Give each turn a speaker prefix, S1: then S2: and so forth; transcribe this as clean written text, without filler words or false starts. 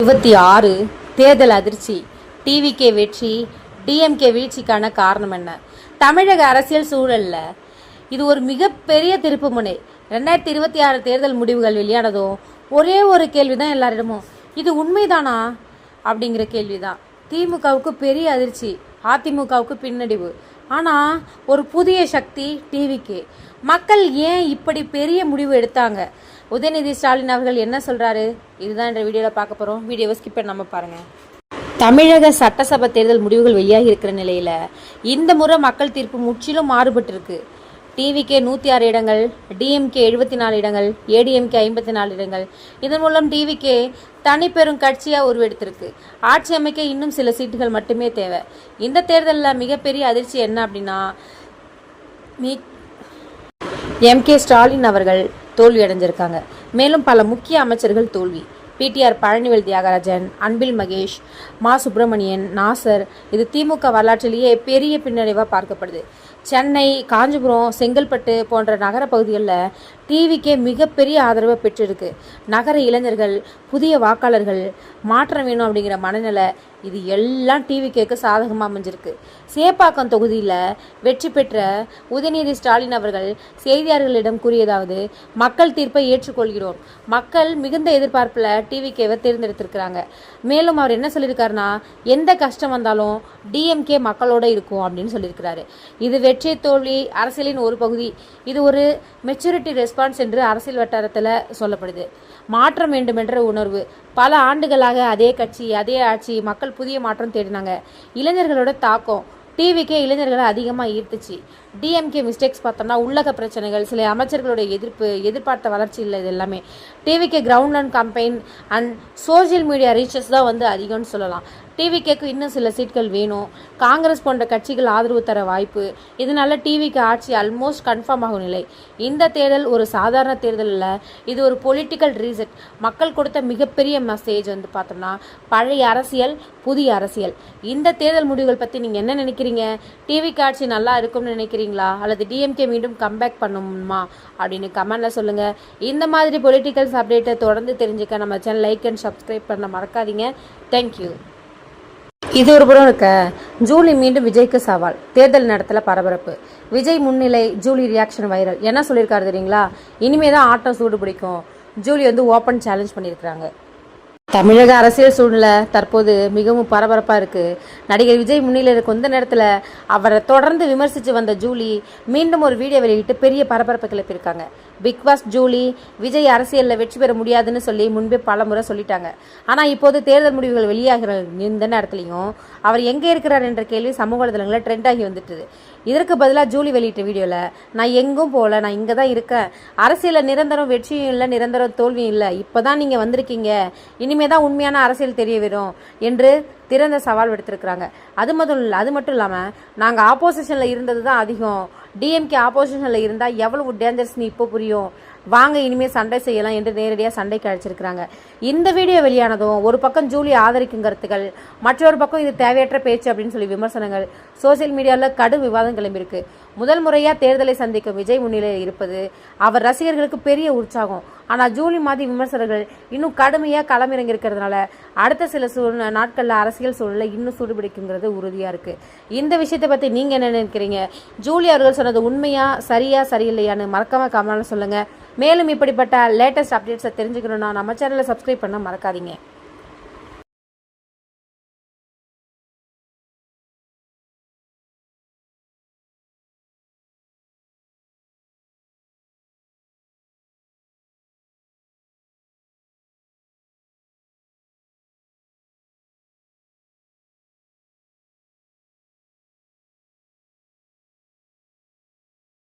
S1: 26 தேர்தல் அதிர்ச்சி, டிவிகே வெற்றி, டிஎம்கே வீழ்ச்சிக்கான காரணம் என்ன? தமிழக அரசியல் சூழல்ல இது ஒரு மிகப்பெரிய திருப்புமுனை. 2026 தேர்தல் முடிவுகள் வெளியானதும் ஒரே ஒரு கேள்விதான் எல்லாரிடமும், இது உண்மைதானா அப்படிங்கிற கேள்விதான். திமுகவுக்கு பெரிய அதிர்ச்சி, அதிமுகவுக்கு பின்னடைவு. ஆனால் ஒரு புதிய சக்தி டிவிகே. மக்கள் ஏன் இப்படி பெரிய முடிவு எடுத்தாங்க? உதயநிதி ஸ்டாலின் அவர்கள் என்ன சொல்றாரு? இதுதான் இந்த வீடியோவில் பார்க்க போகிறோம். வீடியோவை ஸ்கிப் பண்ணாமல் பாருங்கள். தமிழக சட்டசபை தேர்தல் முடிவுகள் வெளியாகி இருக்கிற நிலையில் இந்த முறை மக்கள் தீர்ப்பு முற்றிலும் மாறுபட்டிருக்கு. டிவிகே 106 இடங்கள், டிஎம்கே 74 இடங்கள், ஏடிஎம்கே 54 இடங்கள். இதன் மூலம் டிவிகே தனிப்பெரும் கட்சியாக உருவெடுத்திருக்கு. ஆட்சி அமைக்க இன்னும் சில சீட்டுகள் மட்டுமே தேவை. இந்த தேர்தலில் மிகப்பெரிய அதிர்ச்சி என்ன அப்படின்னா, எம்.கே. ஸ்டாலின் அவர்கள் தோல்வி அடைஞ்சிருக்காங்க. மேலும் பல முக்கிய அமைச்சர்கள் தோல்வி. பிடிஆர் பழனிவேல் தியாகராஜன், அன்பில் மகேஷ், மா சுப்பிரமணியன், நாசர். இது திமுக வரலாற்றிலேயே பெரிய பின்னடைவாக பார்க்கப்படுது. சென்னை, காஞ்சிபுரம், செங்கல்பட்டு போன்ற நகர பகுதிகளில் டிவிக்கே மிகப்பெரிய ஆதரவை பெற்றிருக்கு. நகர இளைஞர்கள், புதிய வாக்காளர்கள், மாற்றம் வேணும் அப்படிங்கிற மனநிலை, இது எல்லாம் டிவிகேக்கு சாதகமாக அமைஞ்சிருக்கு. சேப்பாக்கம் தொகுதியில் வெற்றி பெற்ற உதயநிதி ஸ்டாலின் அவர்கள் செய்தியாளர்களிடம் கூறியதாவது, மக்கள் தீர்ப்பை ஏற்றுக்கொள்கிறோம். மக்கள் மிகுந்த எதிர்பார்ப்பில் டிவிகேவை தேர்ந்தெடுத்திருக்கிறாங்க. மேலும் அவர் என்ன சொல்லியிருக்காருன்னா, எந்த கஷ்டம் வந்தாலும் டிஎம்கே மக்களோட இருக்கும் அப்படின்னு சொல்லியிருக்கிறாரு. இது வெற்றி தோல்வி அரசியலின் ஒரு பகுதி. இது ஒரு மெச்சூரிட்டி ரெஸ்பான்ஸ் என்று அரசியல் வட்டாரத்தில் சொல்லப்படுது. மாற்றம் வேண்டும் என்ற உணர்வு. பல ஆண்டுகளாக அதே கட்சி, அதே ஆட்சி, மக்கள் புதிய மாற்றம் தேடினாங்க. இளைஞர்களோட தாக்கம் டிவிக்கே இளைஞர்களை அதிகமாக ஈர்த்துச்சு. டிஎம்கே மிஸ்டேக்ஸ் பார்த்தோம்னா, உள்ளக பிரச்சனைகள், சில அமைச்சர்களோட எதிர்பார்த்த வளர்ச்சி இல்லை. இது எல்லாமே TVK ground and campaign and social media reaches தான் அதிகம்னு சொல்லலாம். டிவிகேக்கு இன்னும் சில சீட்கள் வேணும். காங்கிரஸ் போன்ற கட்சிகள் ஆதரவு தர வாய்ப்பு. இதனால டிவிக்கு ஆட்சி ஆல்மோஸ்ட் கன்ஃபார்ம் ஆகும் நிலை. இந்த தேர்தல் ஒரு சாதாரண தேர்தல் இல்லை, இது ஒரு பொலிட்டிக்கல் ரீசெட். மக்கள் கொடுத்த மிகப்பெரிய மெசேஜ் பார்த்தோம்னா, பழைய அரசியல், புதிய அரசியல். இந்த தேர்தல் முடிவுகள் பற்றி நீங்கள் என்ன நினைக்கிறீங்க? டிவிக்கு ஆட்சி நல்லா இருக்கும்னு நினைக்கிறீங்களா, அல்லது டிஎம்கே மீண்டும் கம்பேக் பண்ணணுமா அப்படின்னு கமெண்ட்ல சொல்லுங்க. இந்த மாதிரி பொலிட்டிக்கல்ஸ் அப்டேட்டை தொடர்ந்து தெரிஞ்சுக்க நம்ம சேனல் லைக் அண்ட் சப்ஸ்கிரைப் பண்ண மறக்காதீங்க. தேங்க்யூ. இது ஒரு புறம் இருக்க, ஜூலி மீண்டும் விஜய்க்கு சவால். தேர்தல் நேரத்துல பரபரப்பு. விஜய் முன்னிலை, ஜூலி ரியாக்ஷன் வைரல். என்ன சொல்லியிருக்காரு தெரியுங்களா? இனிமேதான் ஆட்டம் சூடு பிடிக்கும். ஜூலி ஓப்பன் சேலஞ்ச் பண்ணியிருக்கிறாங்க. தமிழக அரசியல் சூழ்நிலை தற்போது மிகவும் பரபரப்பாக இருக்குது. நடிகர் விஜய் முன்னிலையில் இருக்கும் இந்த நேரத்தில் அவரை தொடர்ந்து விமர்சித்து வந்த ஜூலி மீண்டும் ஒரு வீடியோ வெளியிட்டு பெரிய பரபரப்பை கிளப்பியிருக்காங்க. பிக் பாஸ் ஜூலி விஜய் அரசியலில் வெற்றி பெற முடியாதுன்னு சொல்லி முன்பே பல முறை சொல்லிட்டாங்க. ஆனால் இப்போது தேர்தல் முடிவுகள் வெளியாகிற இந்த நேரத்துலையும் அவர் எங்கே இருக்கிறார் என்ற கேள்வி சமூக வலைதளங்களில் ட்ரெண்ட் ஆகி வந்துட்டுது. இதற்கு பதிலாக ஜூலி வெளியிட்ட வீடியோவில், நான் எங்கும் போகல, நான் இங்கே தான் இருக்கேன். அரசியலில் நிரந்தரம் வெற்றியும் இல்லை, நிரந்தரம் தோல்வியும் இல்லை. இப்போ தான் நீங்கள் வந்திருக்கீங்க, இனிமே தான் உண்மையான அரசியல் தெரிய வரும் என்று திறந்த சவால் விடுத்திருக்கிறாங்க. அது மட்டும் இல்லாமல், நாங்கள் ஆப்போசிஷனில் இருந்தது தான் அதிகம், டிஎம்கே ஆப்போசிஷனில் இருந்தால் எவ்வளவு டேஞ்சர்ஸ்னு இப்போ புரியும், வாங்க இனிமேல் சண்டை செய்யலாம் என்று நேரடியாக சண்டைக்கு அழைச்சிருக்கிறாங்க. இந்த வீடியோ வெளியானதும் ஒரு பக்கம் ஜூலி ஆதரிக்கும் கருத்துக்கள், மற்றொரு பக்கம் இது தேவையற்ற பேச்சு அப்படின்னு சொல்லி விமர்சனங்கள் சோசியல் மீடியாவில் கடும் விவாதம் கிளம்பியிருக்கு. முதல் முறையாக தேர்தலை சந்திக்கும் விஜய் முன்னிலையில் இருப்பது அவர் ரசிகர்களுக்கு பெரிய உற்சாகம். ஆனால் ஜூலி மாதிரி விமர்சகர்கள் இன்னும் கடுமையாக களமிறங்கியிருக்கிறதுனால அடுத்த சில நாட்களில் அரசியல் சூழலை இன்னும் சூடுபிடிக்குங்கிறது உறுதியாக இருக்குது. இந்த விஷயத்தை பற்றி நீங்கள் என்ன நினைக்கிறீங்க? ஜூலி அவர்கள் சொன்னது உண்மையா, சரியா, சரியில்லையான்னு மறக்காம கமெண்ட்ல சொல்லுங்கள். மேலும் இப்படிப்பட்ட லேட்டஸ்ட் அப்டேட்ஸை தெரிஞ்சுக்கணுன்னா நம்ம சேனலை சப்ஸ்கிரைப் பண்ண மறக்காதீங்க.